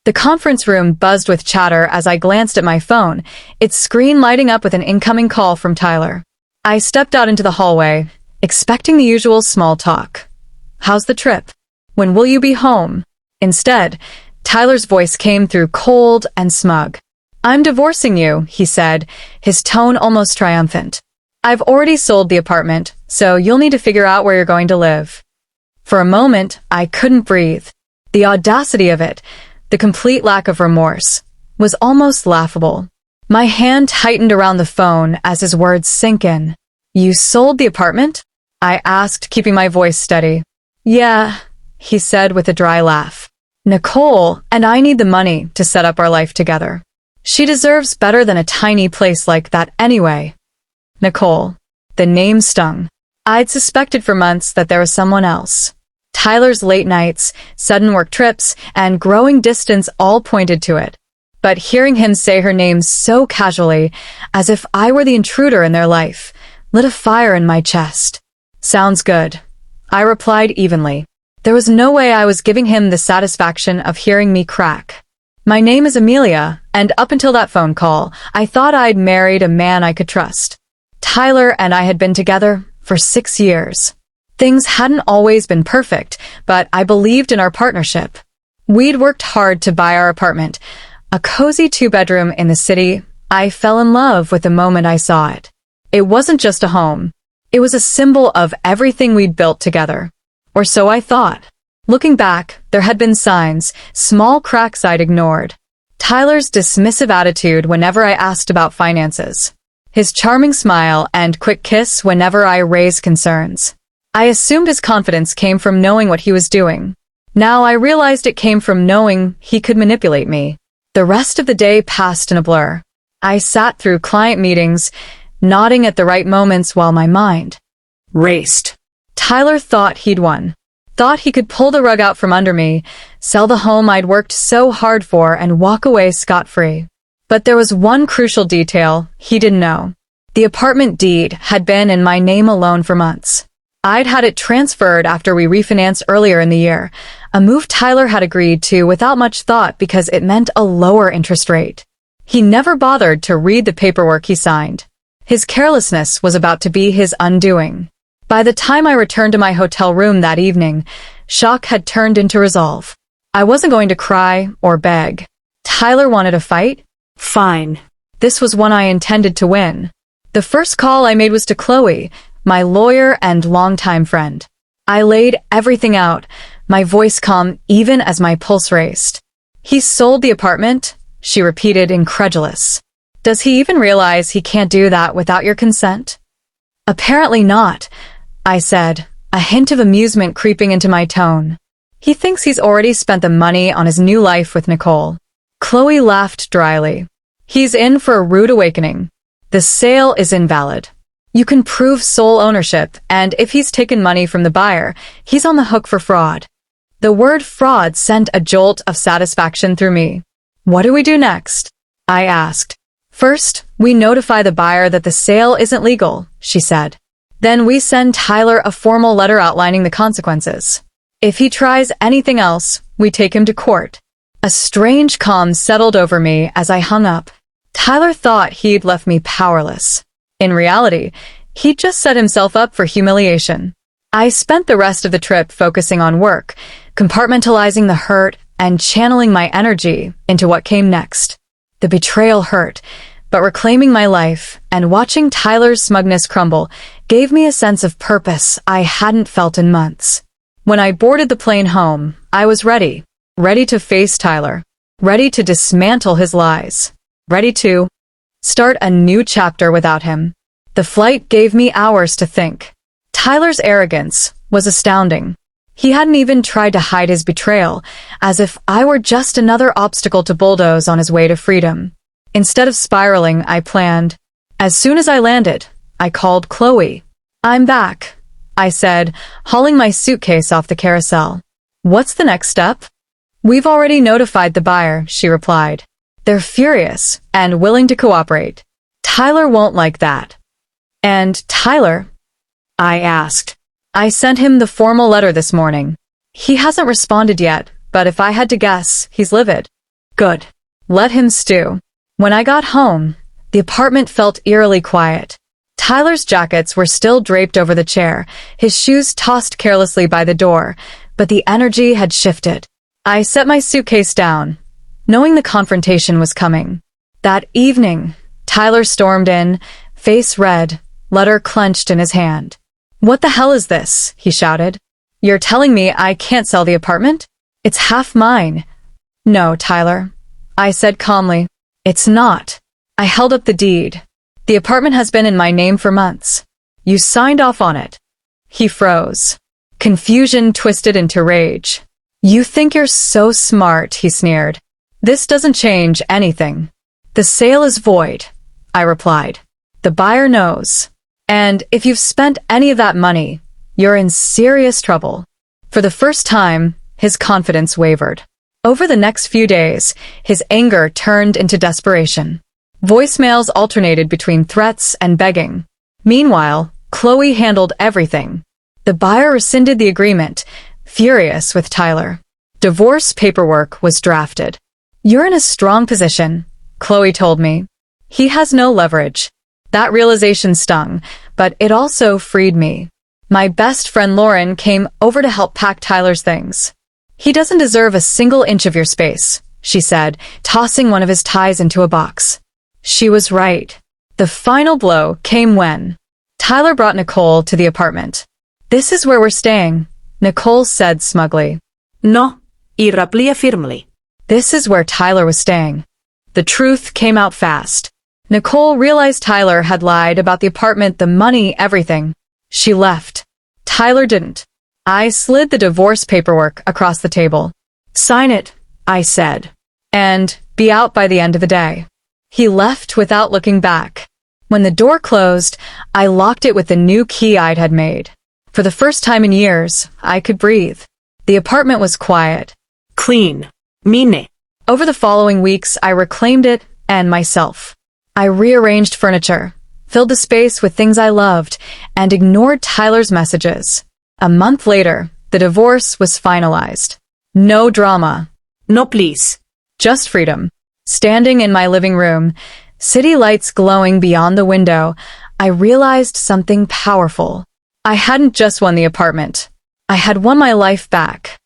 The conference room buzzed with chatter as I glanced at my phone, its screen lighting up with an incoming call from Tyler. I stepped out into the hallway, expecting the usual small talk. "How's the trip? When will you be home?" Instead, Tyler's voice came through cold and smug. "I'm divorcing you," he said, his tone almost triumphant. "I've already sold the apartment, so you'll need to figure out where you're going to live." For a moment, I couldn't breathe. The audacity of it, the complete lack of remorse, was almost laughable. My hand tightened around the phone as his words sank in. "You sold the apartment?" I asked, keeping my voice steady. "Yeah," he said with a dry laugh. "Nicole and I need the money to set up our life together. She deserves better than a tiny place like that anyway." Nicole. The name stung. I'd suspected for months that there was someone else. Tyler's late nights, sudden work trips, and growing distance all pointed to it. But hearing him say her name so casually, as if I were the intruder in their life, lit a fire in my chest. "Sounds good," I replied evenly. There was no way I was giving him the satisfaction of hearing me crack. "My name is Amelia, and up until that phone call, I thought I'd married a man I could trust. Tyler and I had been together for 6 years. Things hadn't always been perfect, but I believed in our partnership. We'd worked hard to buy our apartment, a cozy 2-bedroom in the city. I fell in love with the moment I saw it. It wasn't just a home. It was a symbol of everything we'd built together. Or so I thought. Looking back, there had been signs, small cracks I'd ignored. Tyler's dismissive attitude whenever I asked about finances. His charming smile and quick kiss whenever I raised concerns. I assumed his confidence came from knowing what he was doing. Now I realized it came from knowing he could manipulate me. The rest of the day passed in a blur. I sat through client meetings, nodding at the right moments while my mind raced. Tyler thought he'd won. Thought he could pull the rug out from under me, sell the home I'd worked so hard for, and walk away scot-free. But there was one crucial detail he didn't know. The apartment deed had been in my name alone for months. I'd had it transferred after we refinanced earlier in the year, a move Tyler had agreed to without much thought because it meant a lower interest rate. He never bothered to read the paperwork he signed. His carelessness was about to be his undoing. By the time I returned to my hotel room that evening, shock had turned into resolve. I wasn't going to cry or beg. Tyler wanted a fight? Fine. This was one I intended to win. The first call I made was to Chloe, my lawyer and longtime friend. I laid everything out, my voice calm even as my pulse raced. "He sold the apartment?" she repeated, incredulous. "Does he even realize he can't do that without your consent?" "Apparently not," I said, a hint of amusement creeping into my tone. "He thinks he's already spent the money on his new life with Nicole." Chloe laughed dryly. "He's in for a rude awakening. The sale is invalid. You can prove sole ownership, and if he's taken money from the buyer, he's on the hook for fraud." The word fraud sent a jolt of satisfaction through me. "What do we do next?" I asked. "First, we notify the buyer that the sale isn't legal," she said. "Then we send Tyler a formal letter outlining the consequences. If he tries anything else, we take him to court." A strange calm settled over me as I hung up. Tyler thought he'd left me powerless. In reality, he'd just set himself up for humiliation. I spent the rest of the trip focusing on work, compartmentalizing the hurt, and channeling my energy into what came next. The betrayal hurt, but reclaiming my life and watching Tyler's smugness crumble gave me a sense of purpose I hadn't felt in months. When I boarded the plane home, I was ready. Ready to face Tyler. Ready to dismantle his lies. Ready to start a new chapter without him. The flight gave me hours to think. Tyler's arrogance was astounding. He hadn't even tried to hide his betrayal, as if I were just another obstacle to bulldoze on his way to freedom. Instead of spiraling, I planned. As soon as I landed, I called Chloe. "I'm back," I said, hauling my suitcase off the carousel. "What's the next step?" "We've already notified the buyer," she replied. "They're furious and willing to cooperate. Tyler won't like that." "And Tyler?" I asked. "I sent him the formal letter this morning. He hasn't responded yet, but if I had to guess, he's livid." Good. Let him stew. When I got home, the apartment felt eerily quiet. Tyler's jackets were still draped over the chair, his shoes tossed carelessly by the door, but the energy had shifted. I set my suitcase down, knowing the confrontation was coming. That evening, Tyler stormed in, face red, letter clenched in his hand. "What the hell is this?" he shouted. "You're telling me I can't sell the apartment? It's half mine." "No, Tyler," I said calmly. "It's not." I held up the deed. "The apartment has been in my name for months. You signed off on it." He froze. Confusion twisted into rage. "You think you're so smart," he sneered. "This doesn't change anything." "The sale is void," I replied. "The buyer knows. And if you've spent any of that money, you're in serious trouble." For the first time, his confidence wavered. Over the next few days, his anger turned into desperation. Voicemails alternated between threats and begging. Meanwhile, Chloe handled everything. The buyer rescinded the agreement, furious with Tyler. Divorce paperwork was drafted. "You're in a strong position," Chloe told me. "He has no leverage." That realization stung, but it also freed me. My best friend Lauren came over to help pack Tyler's things. "He doesn't deserve a single inch of your space," she said, tossing one of his ties into a box. She was right. The final blow came when Tyler brought Nicole to the apartment. "This is where we're staying," Nicole said smugly. No, y replié firmly. This is where Tyler was staying. The truth came out fast. Nicole realized Tyler had lied about the apartment, the money, everything. She left. Tyler didn't. I slid the divorce paperwork across the table. "Sign it," I said, "and be out by the end of the day." He left without looking back. When the door closed, I locked it with the new key I'd had made. For the first time in years, I could breathe. The apartment was quiet. Clean. Mine. Over the following weeks, I reclaimed it and myself. I rearranged furniture, filled the space with things I loved, and ignored Tyler's messages. A month later, the divorce was finalized. No drama. No, please. Just freedom. Standing in my living room, city lights glowing beyond the window, I realized something powerful. I hadn't just won the apartment. I had won my life back.